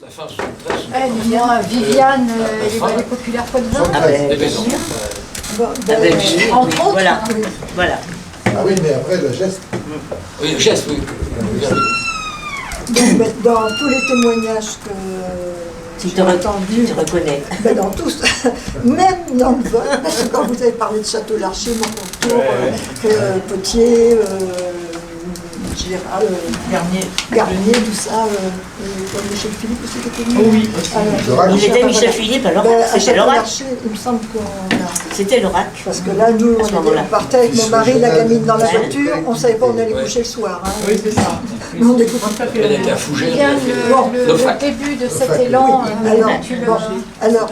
La fin 73. Moi, Viviane, les Vallées Populaires Côte d'Or. Les maisons. Entre autres. Voilà. Voilà. Ah oui, mais après le geste. Oui, le geste, oui. Donc, dans tous les témoignages que Tu j'ai te entendus, reconnais. dans tous, même dans le vote, parce que quand vous avez parlé de Château-Larcher, Moncontour, Potier, Gérald, Garnier, tout ça, Michel Philippe aussi qui était venu. Oui. Il était Michel Philippe, alors c'était l'oracle. Il me semble qu'on a... C'était l'oracle. Parce que là, nous, on partait avec mon mari, la gamine dans la voiture, on ne savait pas où on allait coucher le soir. Hein. Oui, c'est ça. On découvre. Elle était à Fougères. Viviane, le début de cet élan, alors,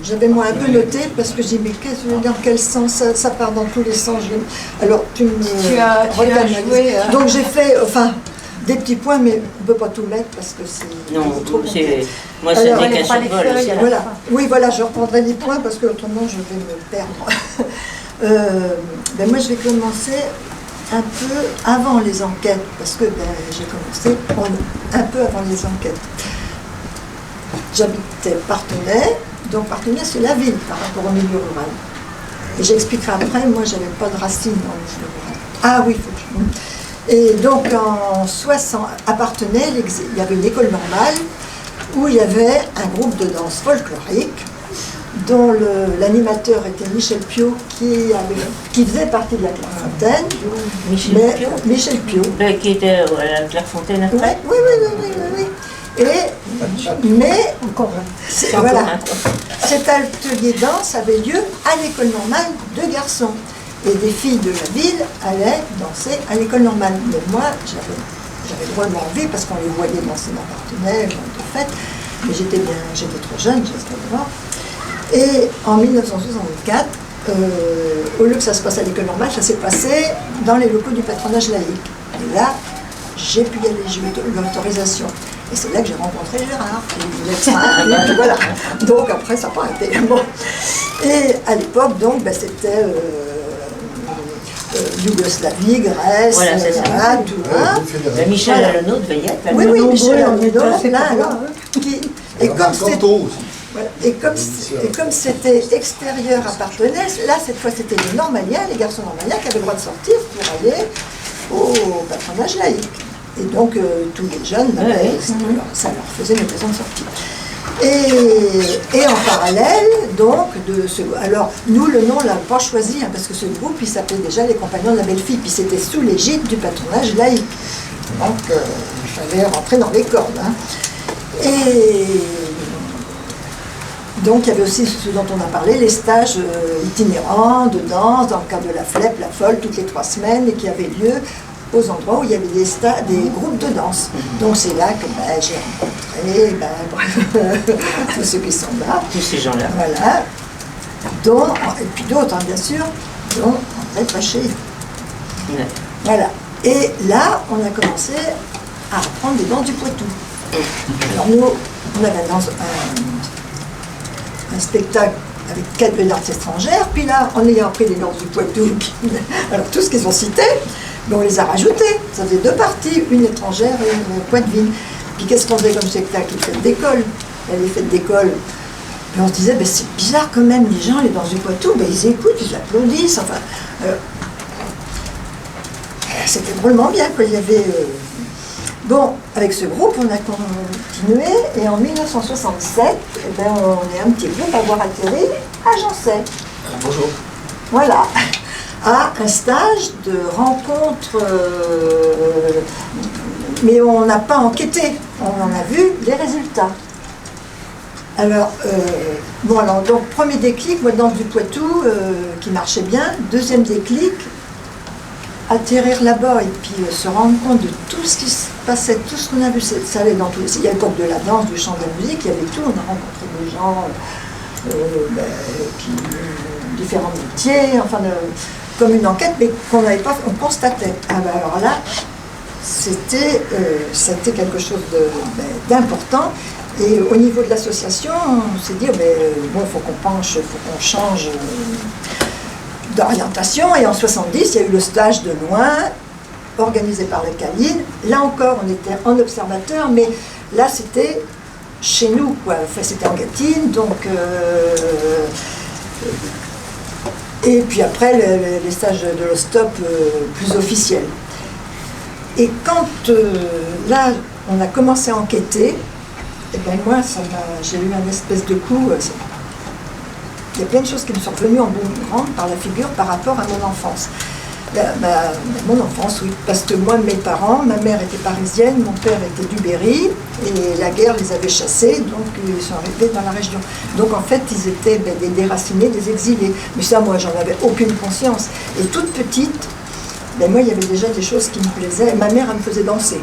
j'avais moi un peu noté parce que j'ai dit mais dans quel sens ça part dans tous les sens. Alors tu as joué, donc j'ai fait des petits points, mais on ne peut pas tout mettre parce que c'est trop compliqué. Moi c'est des symbole. Voilà. Oui, voilà, je reprendrai les points parce que autrement je vais me perdre. Moi je vais commencer un peu avant les enquêtes parce que j'ai commencé un peu avant les enquêtes. J'habitais Parthenay. Donc Parthenay, c'est la ville par rapport au milieu rural. Et j'expliquerai après, moi, je n'avais pas de racines dans le milieu rural. Ah oui, il faut que je... Et donc, en 60, à Parthenay, il y avait une école normale où il y avait un groupe de danse folklorique dont l'animateur était Michel Piot, qui faisait partie de la Clairefontaine. Michel Piot. Qui était à la Clairefontaine après. Oui. Mais voilà, cet atelier danse avait lieu à l'école normale de garçons. Et des filles de la ville allaient danser à l'école normale. Mais moi, j'avais le droit de m'enlever parce qu'on les voyait danser dans Parthenay, de fête. Mais j'étais trop jeune, j'étais voir. Et en 1964, au lieu que ça se passe à l'école normale, ça s'est passé dans les locaux du patronage laïque. Et là, j'ai pu y aller, j'ai eu l'autorisation. Et c'est là que j'ai rencontré Gérard, qui voulait être ça, voilà. Donc après, ça n'a pas été. Bon. Et à l'époque, donc, c'était Yougoslavie, Grèce, voilà, c'est ça. Tout ça. Michel Alonneau devait y être. Oui, Michel Alonneau, là, et comme c'était extérieur à Parthenay, là, cette fois, c'était les normaliens, les garçons normaliens qui avaient le droit de sortir pour aller au patronage laïque. Et donc, tous les jeunes, ça leur faisait une raison de sortie. Et en parallèle, donc, alors, nous, le nom, on ne l'a pas choisi, parce que ce groupe, il s'appelait déjà les Compagnons de la Belle-Fille, puis c'était sous l'égide du patronage laïque. Donc, il fallait rentrer dans les cordes. Hein. Et donc, il y avait aussi ce dont on a parlé, les stages itinérants de danse, dans le cadre de la FLEP, la Folle, toutes les 3 semaines, et qui avaient lieu aux endroits où il y avait des groupes de danse. Donc c'est là que j'ai rencontré tous ceux qui sont là. Tous ces gens-là. Voilà. Et puis d'autres, bien sûr, dont André Paché. Ouais. Voilà. Et là, on a commencé à apprendre des danses du Poitou. Alors nous, on avait un spectacle avec quelques danses étrangères, puis là, en ayant appris les danses du Poitou, alors tout ce qu'ils ont cité, mais on les a rajoutés. Ça faisait 2 parties, une étrangère et une poitevine. Puis qu'est-ce qu'on faisait comme spectacle? Les fêtes d'école. Les fêtes d'école. Et on se disait, c'est bizarre quand même, les gens, les danses du Poitou, ils écoutent, ils applaudissent. Enfin, c'était drôlement bien, quoi. Il y avait... Bon, avec ce groupe, on a continué, et en 1967, on est un petit groupe à avoir atterri à Jancet. Bonjour. Voilà. À un stage de rencontre, mais on n'a pas enquêté, on en a vu les résultats. Alors, donc premier déclic, moi danse du Poitou, qui marchait bien. Deuxième déclic, atterrir là-bas et puis se rendre compte de tout ce qui se passait, tout ce qu'on a vu, ça allait dans tous les... Il y a l'époque de la danse, du chant, de la musique, il y avait tout, on a rencontré des gens qui différents métiers, comme une enquête, mais qu'on n'avait pas, on constatait. Alors là, c'était quelque chose d'important. Et au niveau de l'association, on s'est dit, il faut qu'on change d'orientation. Et en 70, il y a eu le stage de loin, organisé par la Caline. Là encore, on était en observateur, mais Là, c'était chez nous, quoi. Enfin, c'était en Gâtine, donc... et puis après, les stages de l'Ostop plus officiels. Et quand, là, on a commencé à enquêter, et ben moi, j'ai eu un espèce de coup. Il y a plein de choses qui me sont revenues en boomerang par la figure par rapport à mon enfance. Mon enfance, oui, parce que moi, mes parents, ma mère était parisienne, mon père était du Berry, et la guerre les avait chassés, donc ils sont arrivés dans la région. Donc en fait, ils étaient des déracinés, des exilés. Mais ça, moi, j'en avais aucune conscience. Et toute petite, moi, il y avait déjà des choses qui me plaisaient. Ma mère, elle me faisait danser.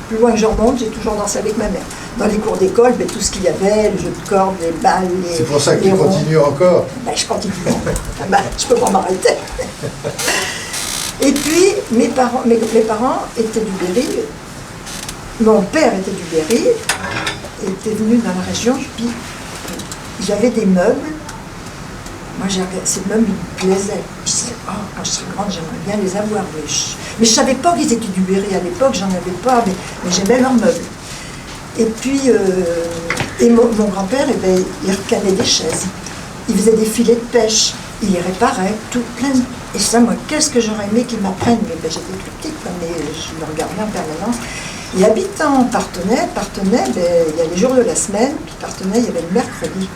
Plus loin que je remonte, j'ai toujours dansé avec ma mère. Dans les cours d'école, tout ce qu'il y avait, les jeux de cordes, les balles, les... C'est pour ça que tu continues encore. Je continue. Je peux pas m'arrêter. Et puis, mes parents étaient du Berry. Mon père était du Berry. Il était venu dans la région. Puis, j'avais des meubles. Moi, ces meubles, ils me plaisaient. Je disais, quand je serai grande, j'aimerais bien les avoir. Mais je ne savais pas qu'ils étaient du Berry à l'époque, j'en avais pas, mais j'aimais leurs meubles. Et puis, mon grand-père, il recanait des chaises. Il faisait des filets de pêche. Il les réparait, tout plein. Et ça, moi, qu'est-ce que j'aurais aimé qu'il m'apprenne. Mais j'étais plus petite, mais je le regardais en permanence. Et habitant Parthenay, il y a les jours de la semaine, puis Parthenay, il y avait le mercredi.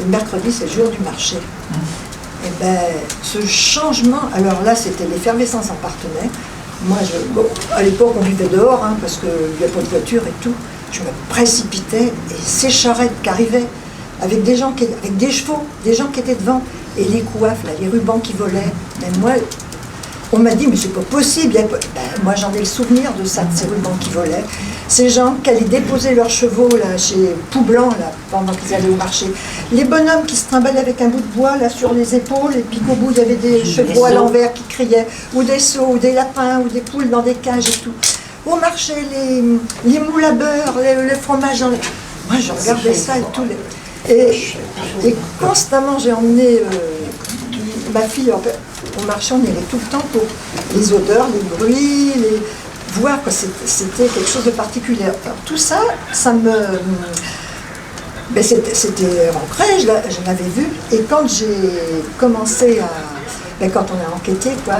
Le mercredi, c'est le jour du marché. Et ce changement, alors là, c'était l'effervescence en Parthenay. Moi, à l'époque, on vivait dehors, parce qu'il n'y avait pas de voiture et tout. Je me précipitais, et ces charrettes qui arrivaient, avec des gens avec des chevaux, des gens qui étaient devant, et les coiffes, là, les rubans qui volaient. Mais moi, on m'a dit, mais c'est pas possible. Moi, j'en ai le souvenir de ça, de ces rubans qui volaient. Ces gens qui allaient déposer leurs chevaux là, chez Poublan, là, pendant qu'ils allaient au marché. Les bonhommes qui se trimballaient avec un bout de bois là, sur les épaules, et puis qu'au bout, il y avait des chevaux à l'envers qui criaient, ou des seaux, ou des lapins, ou des poules dans des cages et tout. Au marché, les moules à beurre, les fromages dans les... Moi, je regardais ça et tout. Et constamment, j'ai emmené ma fille au marché, on y allait tout le temps pour les odeurs, les bruits, voir que c'était quelque chose de particulier. Alors, tout ça, ça me... c'était ancré, je l'avais vu. Et quand j'ai commencé à... quand on a enquêté, quoi,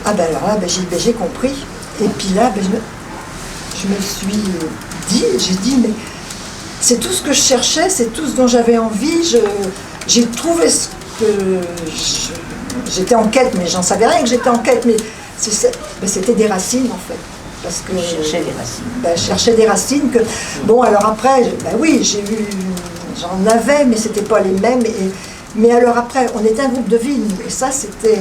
alors là, j'ai compris. Et puis là, je me suis dit, mais c'est tout ce que je cherchais, c'est tout ce dont j'avais envie. J'ai trouvé ce que... J'étais en quête, mais j'en savais rien que j'étais en quête. Mais c'était des racines, en fait. Parce que je cherchais des racines. Je cherchais des racines que... Bon, alors après, oui, j'en avais, mais c'était pas les mêmes. Mais alors après, on était un groupe de ville, et ça, c'était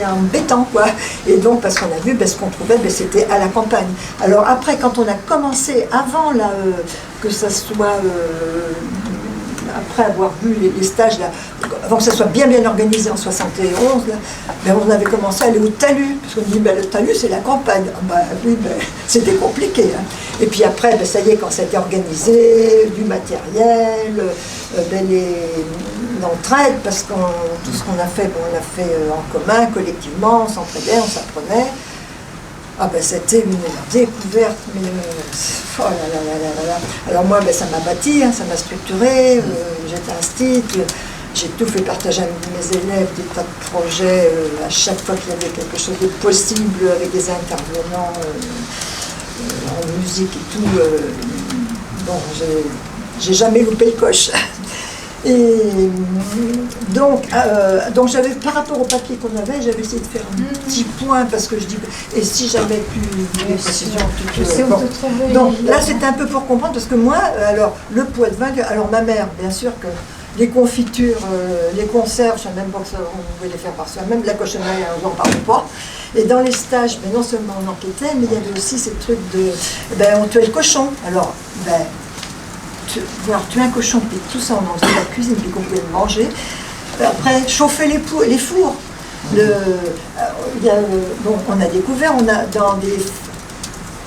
embêtant, quoi. Et donc, parce qu'on a vu, ce qu'on trouvait, c'était à la campagne. Alors après, quand on a commencé, avant là, que ça soit... après avoir vu les stages, là, avant que ça soit bien organisé en 71, là, on avait commencé à aller au talus, parce qu'on dit, le talus, c'est la campagne. Oui, c'était compliqué. Et puis après, ça y est, quand ça a été organisé, du matériel, l'entraide, parce que tout ce qu'on a fait, on l'a fait en commun, collectivement, on s'entraidait, on s'apprenait. C'était une découverte, mais oh là là là là là. Alors moi, ça m'a bâti, ça m'a structuré, j'étais instite, j'ai tout fait partager avec mes élèves, des tas de projets, à chaque fois qu'il y avait quelque chose de possible, avec des intervenants en musique et tout. J'ai jamais loupé le coche. Et donc j'avais, par rapport au papier qu'on avait, j'avais essayé de faire un petit point, parce que je dis, et si j'avais pu des précisions, donc là c'était un peu pour comprendre, parce que moi, alors le poids de vin, alors ma mère, bien sûr que les confitures, les conserves, je ne sais même pas que on pouvait les faire par soi-même, la cochonnerie, on n'en parle pas. Et dans les stages, non seulement on enquêtait, mais il y avait aussi ces trucs de, on tuait le cochon. Alors, tuer un cochon, puis tout ça, on en faisait la cuisine, puis qu'on pouvait le manger. Après, chauffer les fours. On a découvert,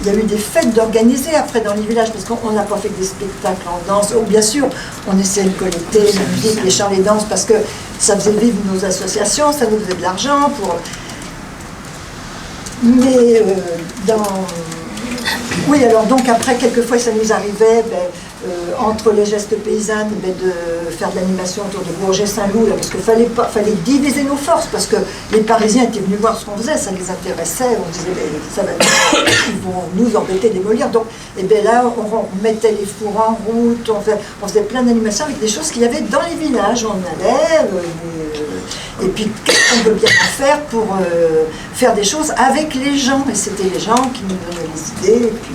il y a eu des fêtes d'organiser après dans les villages, parce qu'on n'a pas fait que des spectacles en danse. Bien sûr, on essayait de collecter la musique, les chants, les danses, parce que ça faisait vivre nos associations, ça nous faisait de l'argent pour... Mais oui, alors donc après, quelquefois, ça nous arrivait, entre les gestes paysannes, de faire de l'animation autour de Bourget-Saint-Loup, parce qu'il fallait diviser nos forces, parce que les Parisiens étaient venus voir ce qu'on faisait, ça les intéressait, on disait, ça va, ils vont nous embêter, démolir. Donc, et là, on mettait les fours en route, on faisait plein d'animations avec des choses qu'il y avait dans les villages. On allait, et puis qu'est-ce qu'on veut bien faire pour faire des choses avec les gens, et c'était les gens qui nous donnaient les idées. Et puis,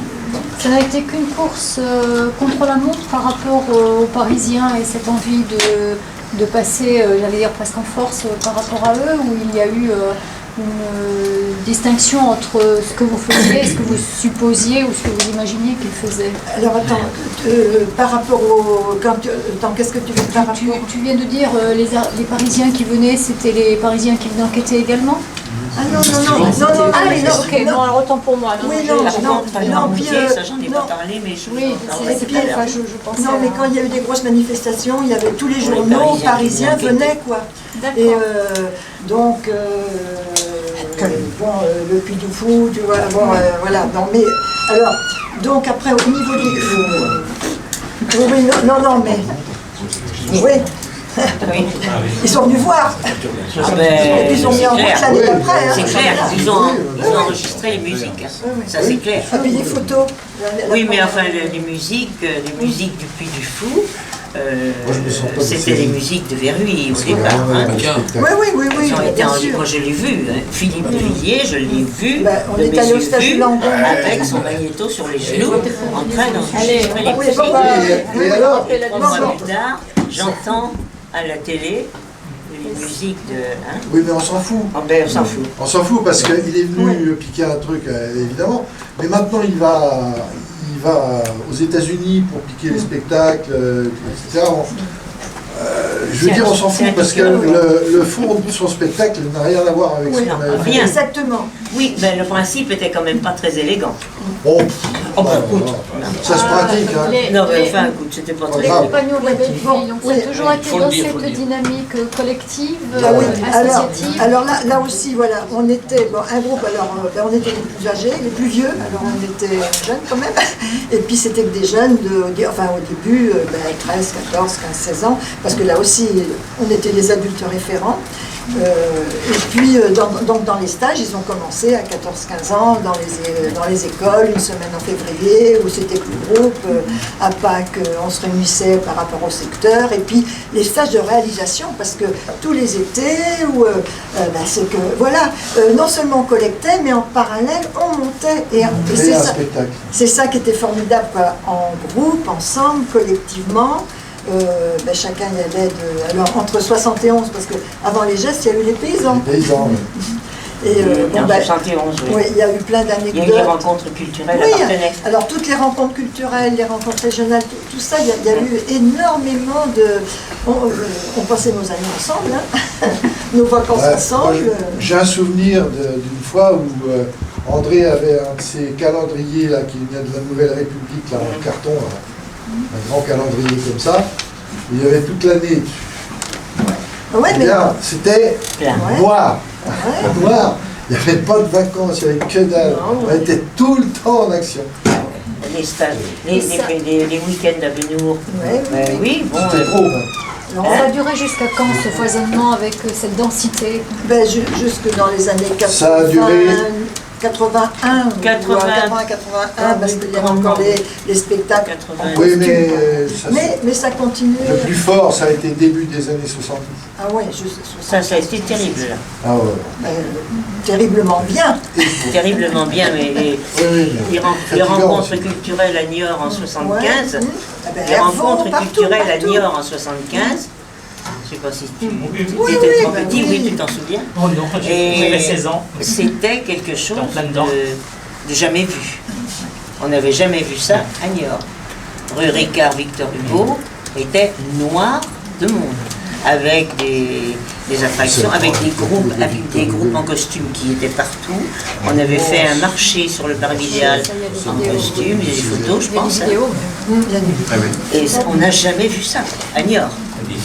ça n'a été qu'une course contre la montre par rapport aux Parisiens et cette envie de passer, j'allais dire presque en force par rapport à eux, où il y a eu une distinction entre ce que vous faisiez, ce que vous supposiez ou ce que vous imaginiez qu'ils faisaient. Alors attends, par rapport qu'est-ce que tu veux par rapport tu viens de dire les Parisiens qui venaient, c'était les Parisiens qui venaient enquêter également? Ah non, ok, non, alors autant pour moi. Oui, ça j'en ai non. pas parlé, mais je Oui, Et puis, je pensais. non, mais quand il y a eu des grosses manifestations, il y avait tous les Pour les journaux Parisiens parisiens qui venaient, quoi. D'accord. Et donc, le Puy du Fou, tu vois, voilà. Non, mais, alors, donc après, au niveau du... oui, non, mais... Oui. Oui. Ils sont venus voir. Ah ben, Et puis ils ont mis en route l'année d'après. c'est clair, ils ont enregistré les musiques, ça c'est clair. Et puis les photos. Oui, mais enfin, les musiques du Puy du Fou, c'était des musiques de Verruy au départ. Hein. Oui, Ils ont été bien sûr. moi je l'ai vu, hein. Philippe de Villiers, je l'ai vu, On est allé au stage du Langon. avec son magnéto sur les genoux, en train d'enregistrer les musiques. Et alors, 3 mois plus tard, j'entends à la télé les musiques de... Hein. oui, mais on s'en fout. Oh ben, on s'en fout. On s'en fout parce qu'il est venu piquer un truc, évidemment. Mais maintenant, il va aux États-Unis pour piquer les spectacles, etc. Je veux dire, on s'en fout parce que le fond de son spectacle n'a rien à voir avec ce qu'on avait fait. Rien. Exactement. Oui, mais le principe était quand même pas très élégant. Bon, Oh ben écoute, ça se pratique. Hein. non mais enfin écoute, c'était pas très Les grave. compagnons de la belle vie, donc ça a toujours été faut le dans dire, faut cette le dire. dynamique collective, Ah oui, associative. alors là aussi, voilà, on était un groupe, alors on était les plus âgés, les plus vieux, alors on était jeunes quand même, et puis c'était que des jeunes, au début, 13, 14, 15, 16 ans, parce que là aussi, on était les adultes référents. Et puis dans les stages, ils ont commencé à 14-15 ans dans les écoles, une semaine en février où c'était plus groupe, à Pâques on se réunissait par rapport au secteur, et puis les stages de réalisation, parce que tous les étés, c'est que voilà, non seulement on collectait, mais en parallèle on montait, et C'est un spectacle. c'est ça qui était formidable, quoi, en groupe, ensemble, collectivement. Chacun y allait alors entre 71, parce que avant les gestes, il y a eu les paysans. Les paysans, Et en 71, oui. oui, il y a eu plein Il y a d'anecdotes. eu des rencontres culturelles à Oui, Partenay. alors toutes les rencontres culturelles, les rencontres régionales, tout ça, il y a eu énormément de... On passait nos années ensemble, hein. Nos vacances Ouais, ensemble. moi, j'ai un souvenir d'une fois où André avait un de ses calendriers là, qui venait de la Nouvelle République, là, en carton, là, un grand calendrier comme ça. Il y avait toute l'année. Ouais, Eh mais bien, c'était Plein. noir. Ouais. Noir. Il n'y avait pas de vacances, il n'y avait que dalle. Non. On était tout le temps en action. Les stages, les week-ends à Benoît. Oui, bon. C'était trop. Hein. non, Ça a duré jusqu'à quand ce foisonnement avec cette densité? jusque dans les années 80, Ça a duré 81, 80, 81, parce qu'il y avait encore les spectacles. 80. en Oui, costume, mais, quoi. Mais ça continue. le plus fort, ça a été début des années 70. Ah ouais, juste Ça a été terrible, là. Ah ouais. Terriblement bien. Terriblement bien, mais Oui, oui, mais les rencontres culturelles à Niort en 75, Ouais. les rencontres partout, culturelles à partout. Niort en 75, je sais pas si tu Oui, étais trop bah petit, oui. oui, tu t'en souviens. Oh non, j'avais 16 ans. C'était quelque chose en plein dedans. de jamais vu. On n'avait jamais vu ça à Niort. Rue Ricard Victor Hugo était noir de monde, avec des attractions, avec des groupes en costume qui étaient partout. On avait fait un marché sur le parc idéal en costume, il y a des photos, je Il y a des pense. vidéos. Et on n'a jamais vu ça à Niort.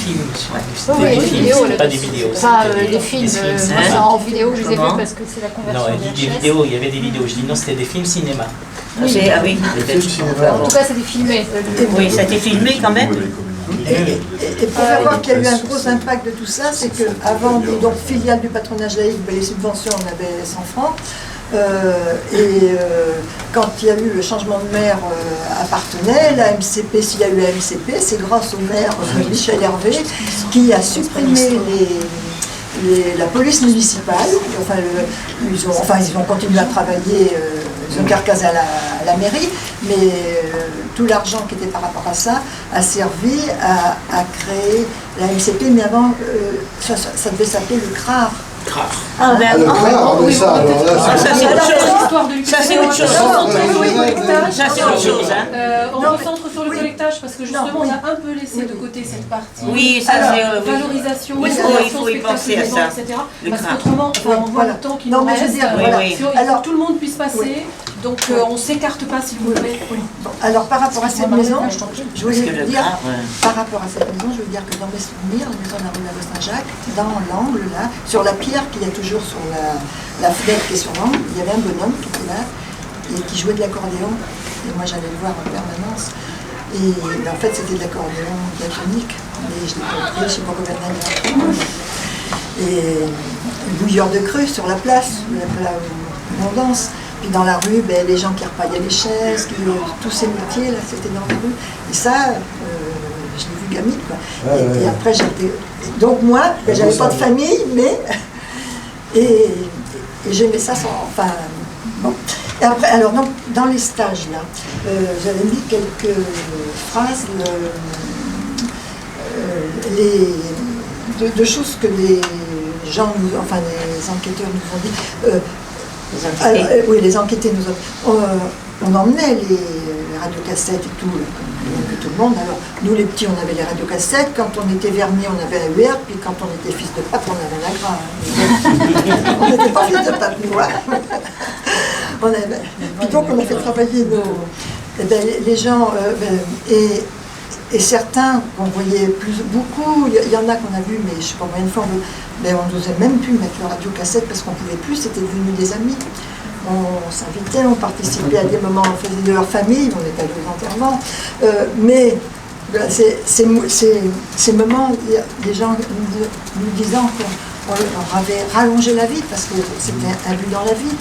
films. Oui, C'était des les films, vidéos, c'était pas des vidéos. Pas c'était les films, des moi, c'est en vidéo, je les ai Comment vus parce que c'est la Non, conversion elle dit des VHS. vidéos, il y avait des vidéos. Je dis non, c'était des films cinéma. Ah oui, peut-être. En tout cas, c'est des filmés. Oui, ça a été filmé quand même. Et pour savoir qu'il y a eu un gros impact de tout ça, c'est qu'avant, donc filiale du patronage laïque, les subventions, on avait 100 francs. Quand il y a eu le changement de maire à Parthenay, la MCP, s'il y a eu la MCP, c'est grâce au maire Michel Hervé qui a supprimé la police municipale. Ils ont continué à travailler, ils ont carcassé à la mairie, mais tout l'argent qui était par rapport à ça a servi à créer la MCP, mais avant, ça devait s'appeler le CRAR. Ah ben, Le CRAR, mais ça, alors là, ça c'est autre chose. Ça c'est autre chose. Ça c'est autre chose. On recentre sur le collectage parce que justement on a un peu laissé de côté cette partie. Oui, ça c'est valorisation, il valorisation, faut y penser à ça. etc. Le Parce CRAR. qu'autrement, on voit le temps qui Non, nous mais je veux reste. dire, voilà. Il faut Alors, que tout le monde puisse passer. oui. Donc on s'écarte pas s'il vous plaît. Bon, alors par rapport à cette maison, je Parce voulais que le dire, CRAR, par rapport à cette maison, je veux dire que dans mes souvenirs, la maison de la rue de Saint-Jacques, dans l'angle là, sur la pierre qu'il y a toujours sur la fenêtre qui est sur l'angle, il y avait un bonhomme qui était là et qui jouait de l'accordéon. Et moi j'allais le voir en permanence. Et ben, en fait c'était de l'accordéon diatonique. Et je l'ai compris, je sais pas combien d'années. Et le bouilleur de cru sur la place, là où on danse. Puis dans la rue, ben, les gens qui repaillaient les chaises, tous ces métiers, là, c'était dans la rue. Et ça, je l'ai vu gamine, quoi. Et après, j'étais... Donc moi, ben, j'avais pas de famille, mais... Et j'aimais ça sans... Enfin, bon. Et après, alors, donc, dans les stages, là, j'avais mis quelques phrases, de choses que les gens, les enquêteurs nous ont dit. Oui, les enquêtés nous ont... on emmenait les radiocassettes et tout, comme tout le monde. Alors, nous les petits, on avait les radiocassettes. Quand on était vernis, on avait la UR. Puis quand on était fils de pape, on avait la gras. On n'était pas fils de pape, nous. Puis donc, on a fait travailler les gens. Et certains qu'on voyait beaucoup, il y en a qu'on a vu, mais je ne sais pas combien de fois, mais on n'osait même plus mettre le radiocassette parce qu'on ne pouvait plus, c'était devenu des amis. On s'invitait, on participait à des moments, on faisait de leur famille, on était allés aux enterrements. Mais ces moments, il y a des gens nous disant qu'on avait rallongé la vie parce que c'était un but dans la vie.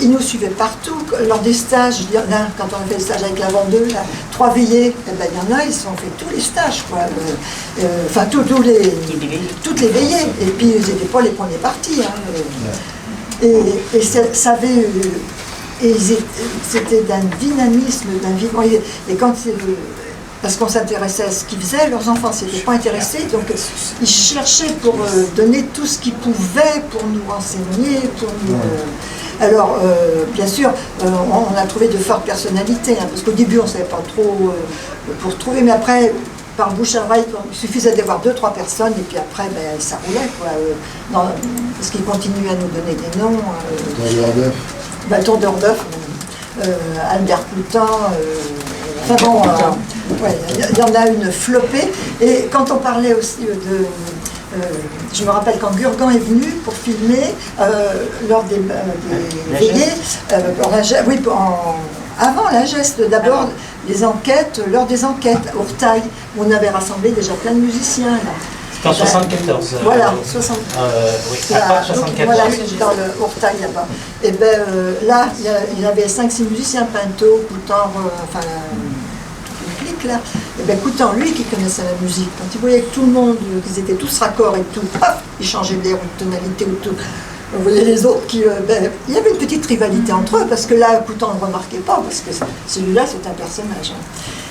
Ils nous suivaient partout. Lors des stages, là, quand on a fait le stage avec la Vendée, 3 veillées, eh ben, il y en a, ils ont fait tous les stages, quoi. Enfin, toutes les veillées. Et puis, ils n'étaient pas les premiers partis. Hein. Et ça avait... c'était d'un dynamisme, d'un vivant. Et quand parce qu'on s'intéressait à ce qu'ils faisaient, leurs enfants ne s'étaient pas intéressés, donc ils cherchaient pour donner tout ce qu'ils pouvaient, pour nous renseigner, pour nous... Alors, bien sûr, on a trouvé de fortes personnalités, hein, parce qu'au début, on ne savait pas trop pour trouver, mais après, par bouche à oreille, il suffisait d'avoir 2-3 personnes, et puis après, ben, ça roulait, quoi. Parce qu'ils continuaient à nous donner des noms. Tondeur d'œuf, Albert Coutan... Enfin bon, il y en a une flopée. Et quand on parlait aussi de... je me rappelle quand Gurgan est venu pour filmer, lors des veillées, avant la geste, d'abord les enquêtes, lors des enquêtes, Ourtail, où on avait rassemblé déjà plein de musiciens. Là. C'était en 74. Voilà, 60. Oui, après 74. Voilà, dans le Ourtail là-bas. Et bien là, il y avait 5-6 musiciens, Pinto, Coutan, enfin, toute une clique là. Et bien Coutan, lui qui connaissait la musique, quand il voyait que tout le monde, qu'ils étaient tous raccords et tout, hop, il changeait d'air ou de tonalité ou tout. On voyait les autres qui... il y avait une petite rivalité entre eux, parce que là, Coutan ne remarquait pas, parce que celui-là, c'est un personnage. Hein.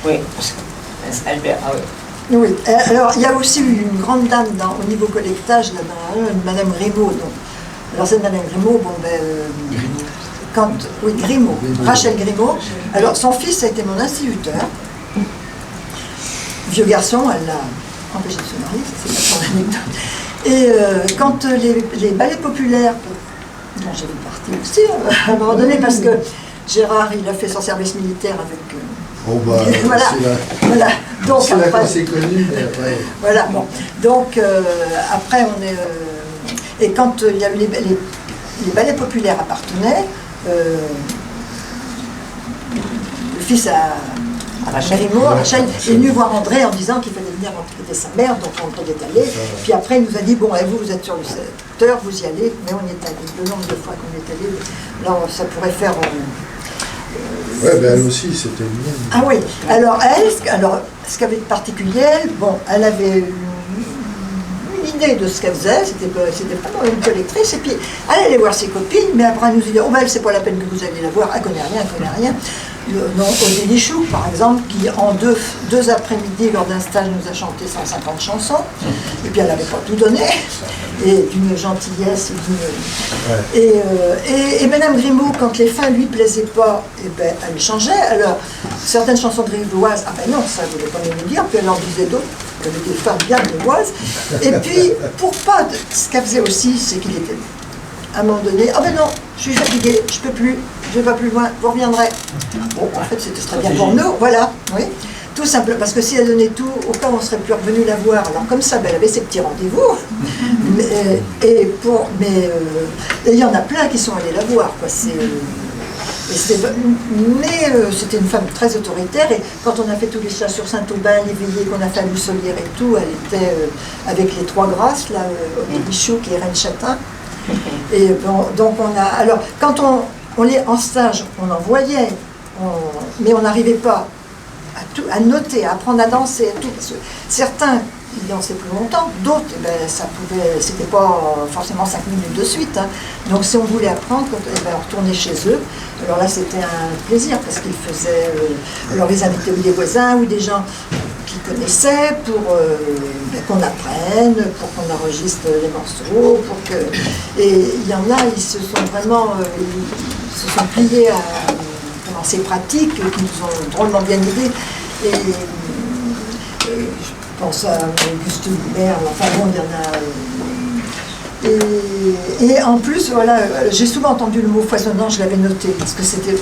Oui, parce que Albert, ah oui. Oui, alors il y a aussi eu une grande dame au niveau collectage, là-bas, Madame Grimaud. Donc. Alors cette Madame Grimaud, Grimaud, Rachel Grimaud. Alors son fils a été mon instituteur. Vieux garçon, elle l'a empêché de se marier, c'est pas son anecdote. Et quand les ballets populaires, dont j'avais parti aussi à un moment donné, parce que Gérard, il a fait son service militaire avec Bon, bah, Voilà. Voilà. Donc c'est là après, quand c'est connu, mais après... voilà, bon. Donc après, on est... et quand il y a eu les ballets populaires appartenaient, le fils à Grimaud, Rachel, est venu voir André en disant qu'il fallait venir rencontrer sa mère, donc André est allé. Puis après, il nous a dit, bon, et vous êtes sur le secteur, vous y allez, mais on y est allé. Le nombre de fois qu'on y est allé, là, ça pourrait faire... Ouais, ben elle aussi, c'était mienne. Ah oui, alors elle, ce qu'elle avait de particulier, bon, elle avait une idée de ce qu'elle faisait, c'était vraiment une collectrice, et puis elle allait voir ses copines, mais après elle nous dit, oh ben c'est pas la peine que vous alliez la voir, elle connaît rien. Non, Odélie Chou, par exemple, qui en deux après-midi, lors d'un stage, nous a chanté 150 chansons, et puis elle n'avait pas tout donné, et d'une gentillesse, et Madame Grimaud, quand les fins lui plaisaient pas, et ben, elle changeait. Alors, certaines chansons grivoises, ah ben non, ça je ne voulais pas me dire, puis elle en disait d'autres, elle avait des femmes bien grivoises, et puis, pour pas, ce qu'elle faisait aussi, c'est qu'il était, à un moment donné, ah ben non, je suis fatiguée, je peux plus, je vais pas plus loin, vous reviendrez. Bon, en fait, c'était très bien pour nous, voilà, oui. Tout simplement, parce que si elle donnait tout, au cas où on ne serait plus revenu la voir, alors comme ça, ben, elle avait ses petits rendez-vous, mais il y en a plein qui sont allés la voir, quoi. Mais c'était une femme très autoritaire, et quand on a fait tous les chats sur Saint-Aubin, les veillées qu'on a fait à Lussolière et tout, elle était avec les trois grâces, là, Bichot qui est Reine Châtain. Et bon, donc on a. Alors, quand on est en stage, on en voyait, mais on n'arrivait pas à noter, à apprendre à danser, à tout. Parce que certains, ils dansaient plus longtemps, d'autres, ben, c'était pas forcément 5 minutes de suite. Hein. Donc, si on voulait apprendre, on retournait chez eux. Alors là, c'était un plaisir parce qu'ils faisaient. Alors, ils invitaient ou des voisins ou des gens qu'ils connaissaient pour qu'on apprenne, pour qu'on enregistre les morceaux, et il y en a, ils se sont vraiment ils se sont pliés à ces pratiques qui nous ont drôlement bien aidés. Et je pense à Auguste Hubert, enfin bon, il y en a. Et en plus, voilà, j'ai souvent entendu le mot foisonnant, je l'avais noté, parce que c'était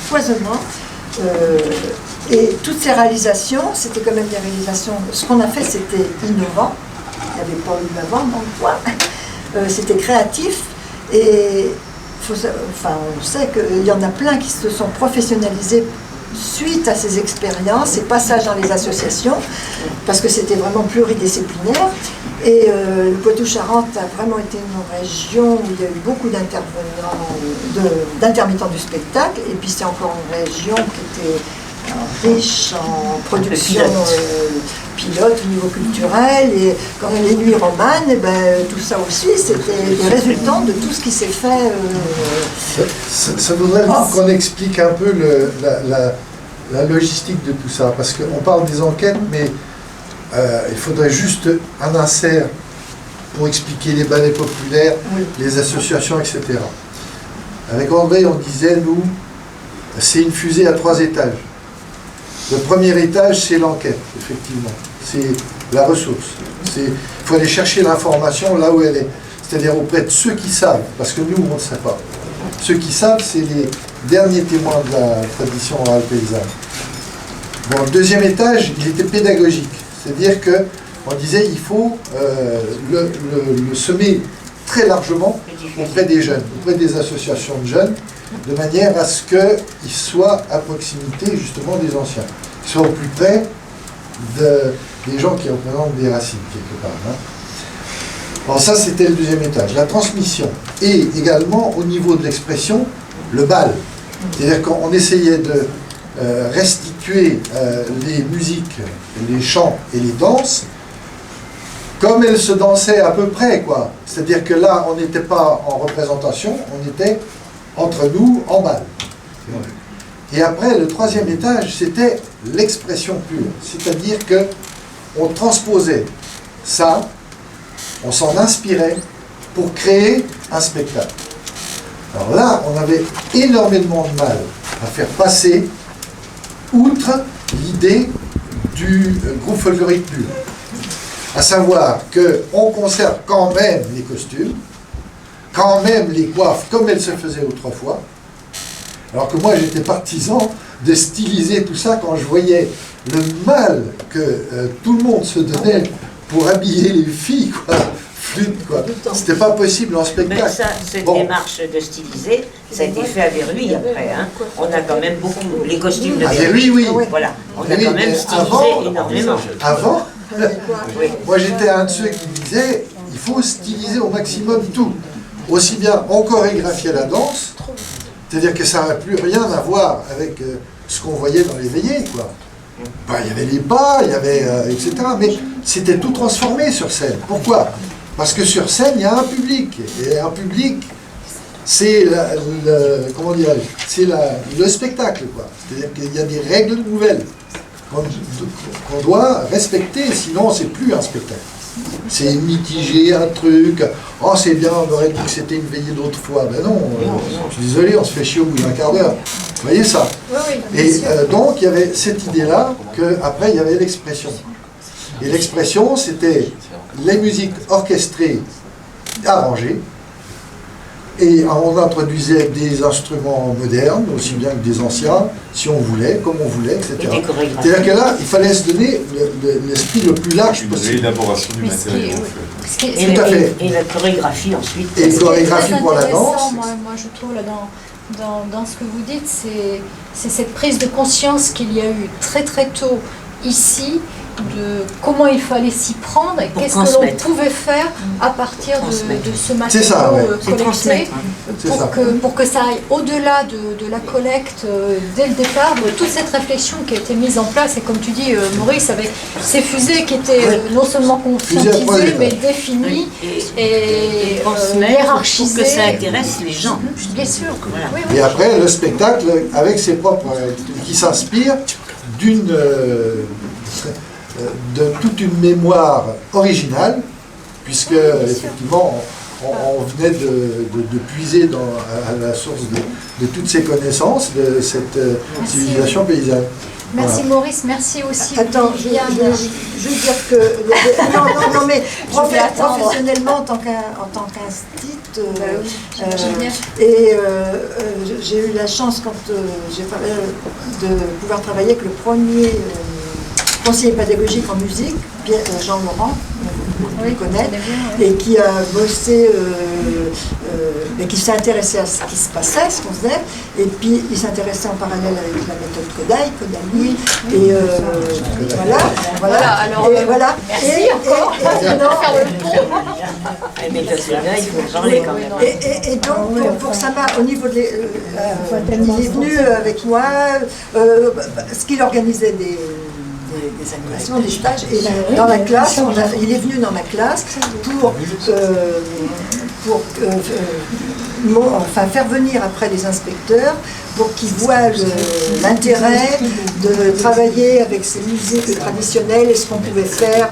foisonnant. Et toutes ces réalisations, c'était quand même des réalisations. Ce qu'on a fait, c'était innovant. Il n'y avait pas innovant dans le point. C'était créatif. Et on sait qu'il y en a plein qui se sont professionnalisés suite à ces expériences, ces passages dans les associations, parce que c'était vraiment pluridisciplinaire. Et le Poitou-Charentes a vraiment été une région où il y a eu beaucoup d'intermittents du spectacle, et puis c'est encore une région qui était riche en production pilote au niveau culturel, et quand on a les nuits romanes, et ben, tout ça aussi, c'était des résultats de tout ce qui s'est fait. Ça voudrait qu'on explique un peu la logistique de tout ça, parce qu'on parle des enquêtes, mais il faudrait juste un insert pour expliquer les ballets populaires, les associations, etc. Avec André, on disait, nous, c'est une fusée à 3 étages. Le premier étage, c'est l'enquête, effectivement. C'est la ressource. Il faut aller chercher l'information là où elle est. C'est-à-dire auprès de ceux qui savent, parce que nous, on ne sait pas. Ceux qui savent, c'est les derniers témoins de la tradition orale paysanne. Bon, le deuxième étage, il était pédagogique. C'est-à-dire qu'on disait il faut le semer très largement auprès des jeunes, auprès des associations de jeunes, de manière à ce qu'ils soient à proximité justement des anciens, qu'ils soient au plus près des gens qui représentent des racines quelque part. Hein. Alors ça, c'était le deuxième étage. La transmission. Et également, au niveau de l'expression, le bal. C'est-à-dire qu'on essayait de restituer les musiques, les chants et les danses comme elles se dansaient à peu près, quoi. C'est-à-dire que là, on n'était pas en représentation, on était entre nous en bal. Et après, le troisième étage, c'était l'expression pure. C'est-à-dire que on transposait ça, on s'en inspirait pour créer un spectacle. Alors là, on avait énormément de mal à faire passer outre l'idée du groupe folklorique pur. À savoir qu'on conserve quand même les costumes, quand même les coiffes comme elles se faisaient autrefois, Alors que moi, j'étais partisan de styliser tout ça quand je voyais le mal que tout le monde se donnait pour habiller les filles, quoi. Flûte, quoi. C'était pas possible en spectacle. Mais ça, cette démarche de styliser, ça a été fait à Verluy après. Hein. On a quand même beaucoup, les costumes de Verluy, oui. Voilà, on a quand même stylisé énormément. Avant, moi j'étais un de ceux qui disait, il faut styliser au maximum tout. Aussi bien en chorégraphie à la danse, c'est-à-dire que ça n'a plus rien à voir avec ce qu'on voyait dans les veillées, quoi. Ben, il y avait les pas, il y avait, etc. Mais c'était tout transformé sur scène. Pourquoi? Parce que sur scène, il y a un public. Et un public, c'est le spectacle, quoi. C'est-à-dire qu'il y a des règles nouvelles qu'on doit respecter, sinon c'est plus un spectacle. C'est mitigé, un truc. Oh, c'est bien, on aurait dit que c'était une veillée d'autrefois. Ben non, je suis désolé, on se fait chier au bout d'un quart d'heure. Vous voyez ça? Et donc, il y avait cette idée-là, qu'après, il y avait l'expression. Et l'expression, c'était les musiques orchestrées, arrangées, et on introduisait des instruments modernes, aussi bien que des anciens, si on voulait, comme on voulait, etc. C'est-à-dire que là, il fallait se donner l'esprit le plus large possible. L'élaboration du matériel. Tout à fait. Et la chorégraphie ensuite. Et la chorégraphie pour la danse. Moi, je trouve là dans ce que vous dites, c'est cette prise de conscience qu'il y a eu très très tôt ici, de comment il fallait s'y prendre et qu'est-ce que l'on pouvait faire à partir de ce matériau collecté pour que ça aille au-delà de la collecte dès le départ, de toute cette réflexion qui a été mise en place, et comme tu dis Maurice, avec ces fusées qui étaient non seulement conscientisées mais définies et hiérarchisées. Pour que ça intéresse les gens. Bien sûr. Voilà. Et après, le spectacle avec ses propres... qui s'inspire de toute une mémoire originale, puisque effectivement on venait de puiser à la source de toutes ces connaissances de cette civilisation paysanne. Merci voilà. Maurice, merci aussi. Attends, je veux dire que... non, mais professionnellement, en tant qu'instit, j'ai eu la chance, quand j'ai parlé de pouvoir travailler avec le premier conseiller pédagogique en musique, Jean Laurent, vous le connaissez, et qui a bossé, et qui s'est intéressé à ce qui se passait, ce qu'on faisait, et puis il s'intéressait en parallèle avec la méthode Kodály, et voilà. Alors, et voilà. Merci encore de faire le pont. La méthode Kodály, il faut parler quand même. Et donc, pour Sama, au niveau de... il est venu avec moi, ce qu'il organisait des animations, des stages, et dans la classe, il est venu dans ma classe pour faire venir après les inspecteurs pour qu'ils voient l'intérêt de travailler avec ces musiques traditionnelles et ce qu'on pouvait faire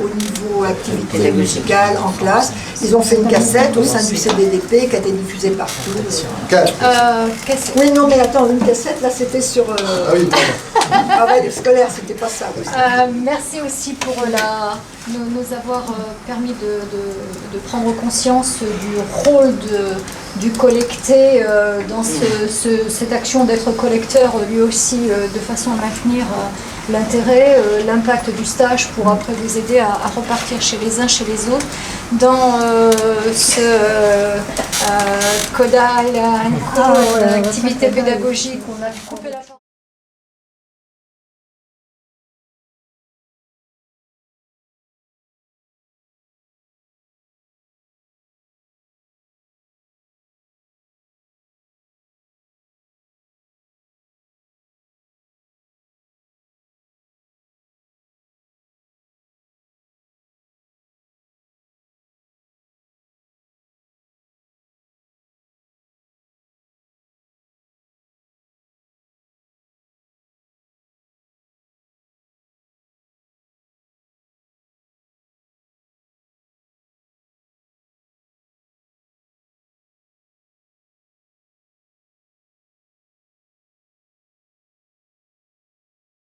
au niveau activité musicale en classe. Ils ont fait une cassette au sein du CDDP qui a été diffusée partout. Oui, non, mais attends, une cassette, là, c'était sur... travail scolaire, c'était pas ça. Merci aussi pour nous avoir permis de prendre conscience du rôle du collecté dans cette action d'être collecteur, lui aussi, de façon à maintenir l'intérêt, l'impact du stage pour après vous aider à repartir chez les uns, chez les autres. Dans ce Kodály, l'activité pédagogique, on a coupé la